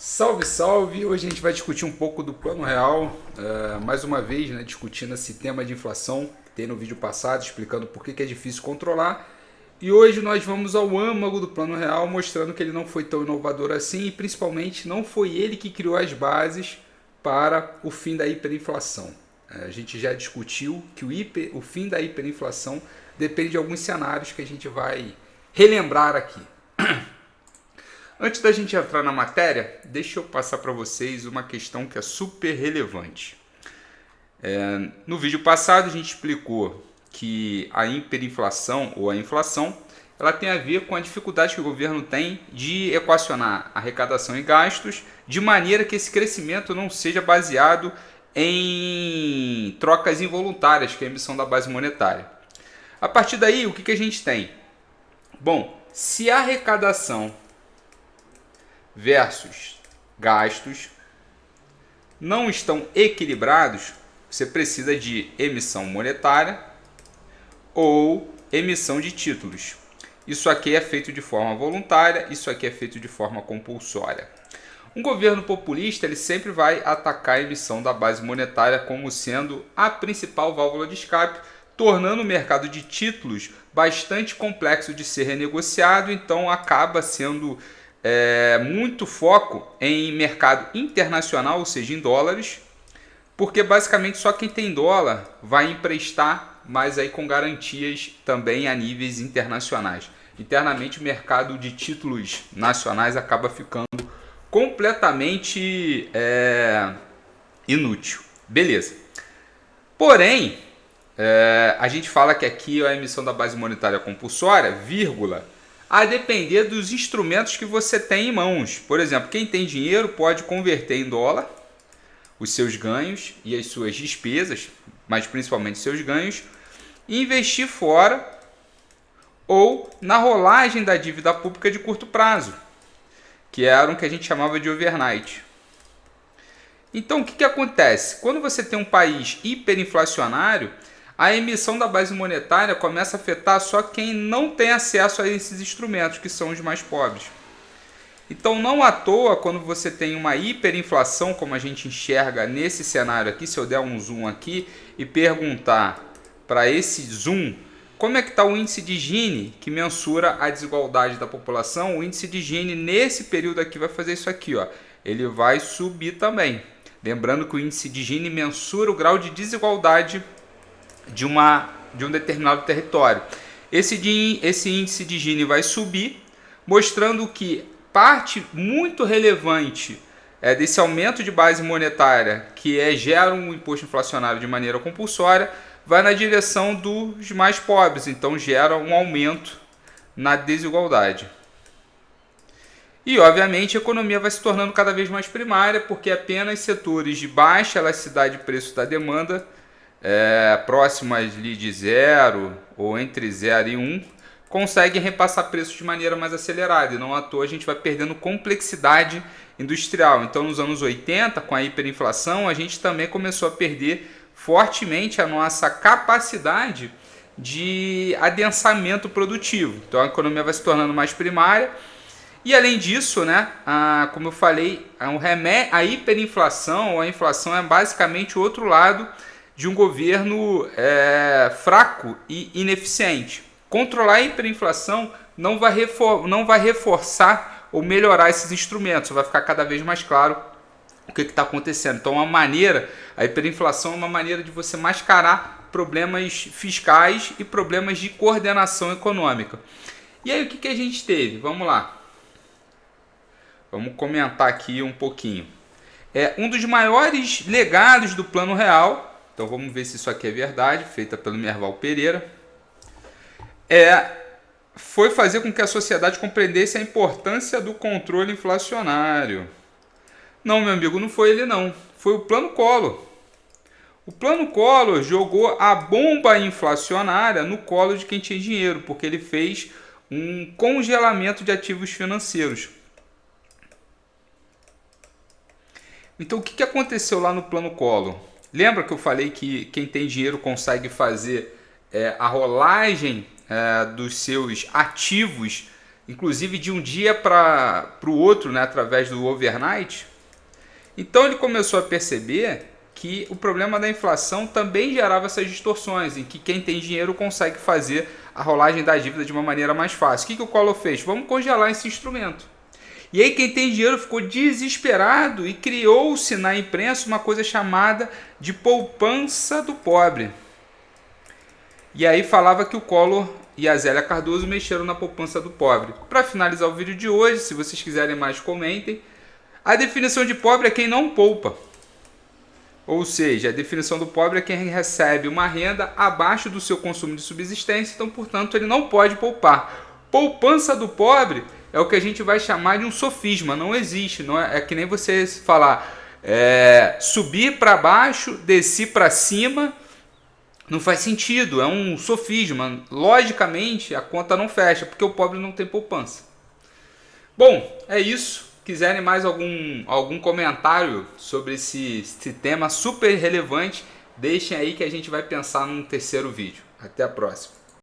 Salve, salve! Hoje a gente vai discutir um pouco do Plano Real, mais uma vez, né, discutindo esse tema de inflação que tem no vídeo passado, explicando por que é difícil controlar. E hoje nós vamos ao âmago do Plano Real, mostrando que ele não foi tão inovador assim e principalmente não foi ele que criou as bases para o fim da hiperinflação. A gente já discutiu que o fim da hiperinflação depende de alguns cenários que a gente vai relembrar aqui. Antes da gente entrar na matéria, deixa eu passar para vocês uma questão que é super relevante. No vídeo passado a gente explicou que a hiperinflação ou a inflação ela tem a ver com a dificuldade que o governo tem de equacionar arrecadação e gastos de maneira que esse crescimento não seja baseado em trocas involuntárias, que é a emissão da base monetária. A partir daí, o que a gente tem? Bom, se a arrecadação versus gastos não estão equilibrados, você precisa de emissão monetária ou emissão de títulos. Isso aqui é feito de forma voluntária, isso aqui é feito de forma compulsória. Um governo populista ele sempre vai atacar a emissão da base monetária como sendo a principal válvula de escape, tornando o mercado de títulos bastante complexo de ser renegociado, então acaba sendo muito foco em mercado internacional, ou seja, em dólares, porque basicamente só quem tem dólar vai emprestar, mas aí com garantias também a níveis internacionais. Internamente o mercado de títulos nacionais acaba ficando completamente inútil. Beleza. Porém, a gente fala que aqui a emissão da base monetária compulsória, vírgula, a depender dos instrumentos que você tem em mãos. Por exemplo, quem tem dinheiro pode converter em dólar os seus ganhos e as suas despesas, mas principalmente seus ganhos, e investir fora ou na rolagem da dívida pública de curto prazo, que era o que a gente chamava de overnight. Então, o que acontece? Quando você tem um país hiperinflacionário, a emissão da base monetária começa a afetar só quem não tem acesso a esses instrumentos, que são os mais pobres. Então, não à toa, quando você tem uma hiperinflação, como a gente enxerga nesse cenário aqui, se eu der um zoom aqui e perguntar para esse zoom, como é que está o índice de Gini, que mensura a desigualdade da população, o índice de Gini nesse período aqui vai fazer isso aqui, ó. Ele vai subir também. Lembrando que o índice de Gini mensura o grau de desigualdade de um determinado território. Esse índice de Gini vai subir, mostrando que parte muito relevante desse aumento de base monetária, que gera um imposto inflacionário de maneira compulsória, vai na direção dos mais pobres, então gera um aumento na desigualdade. E, obviamente, a economia vai se tornando cada vez mais primária, porque apenas setores de baixa elasticidade de preço da demanda, próximas de zero ou entre 0 e 1, conseguem repassar preços de maneira mais acelerada. E não à toa a gente vai perdendo complexidade industrial. Então, nos anos 80, com a hiperinflação, a gente também começou a perder fortemente a nossa capacidade de adensamento produtivo. Então, a economia vai se tornando mais primária. E além disso, né, como eu falei, a hiperinflação ou a inflação é basicamente o outro lado de um governo fraco e ineficiente. Controlar a hiperinflação não vai reforçar ou melhorar esses instrumentos, vai ficar cada vez mais claro o que está acontecendo. Então, a hiperinflação é uma maneira de você mascarar problemas fiscais e problemas de coordenação econômica. E aí, o que a gente teve? Vamos lá. Vamos comentar aqui um pouquinho. Um dos maiores legados do Plano Real, então vamos ver se isso aqui é verdade, feita pelo Merval Pereira, foi fazer com que a sociedade compreendesse a importância do controle inflacionário. Não, meu amigo, não foi ele não, foi o Plano Collor. O Plano Collor jogou a bomba inflacionária no colo de quem tinha dinheiro, porque ele fez um congelamento de ativos financeiros. Então, o que aconteceu lá no Plano Collor? Lembra que eu falei que quem tem dinheiro consegue fazer a rolagem dos seus ativos inclusive de um dia para o outro, né, através do overnight. Então ele começou a perceber que o problema da inflação também gerava essas distorções, em que quem tem dinheiro consegue fazer a rolagem da dívida de uma maneira mais fácil. O que o Collor fez? Vamos congelar esse instrumento. E aí quem tem dinheiro ficou desesperado e criou-se na imprensa uma coisa chamada de poupança do pobre. E aí falava que o Collor e a Zélia Cardoso mexeram na poupança do pobre. Para finalizar o vídeo de hoje, se vocês quiserem mais, comentem. A definição de pobre é quem não poupa. Ou seja, a definição do pobre é quem recebe uma renda abaixo do seu consumo de subsistência, então, portanto, ele não pode poupar. Poupança do pobre é o que a gente vai chamar de um sofisma, não existe. Não é que nem você falar subir para baixo, descer para cima, não faz sentido, é um sofisma. Logicamente, a conta não fecha, porque o pobre não tem poupança. Bom, é isso. Quiserem mais algum comentário sobre esse tema super relevante, deixem aí que a gente vai pensar num terceiro vídeo. Até a próxima.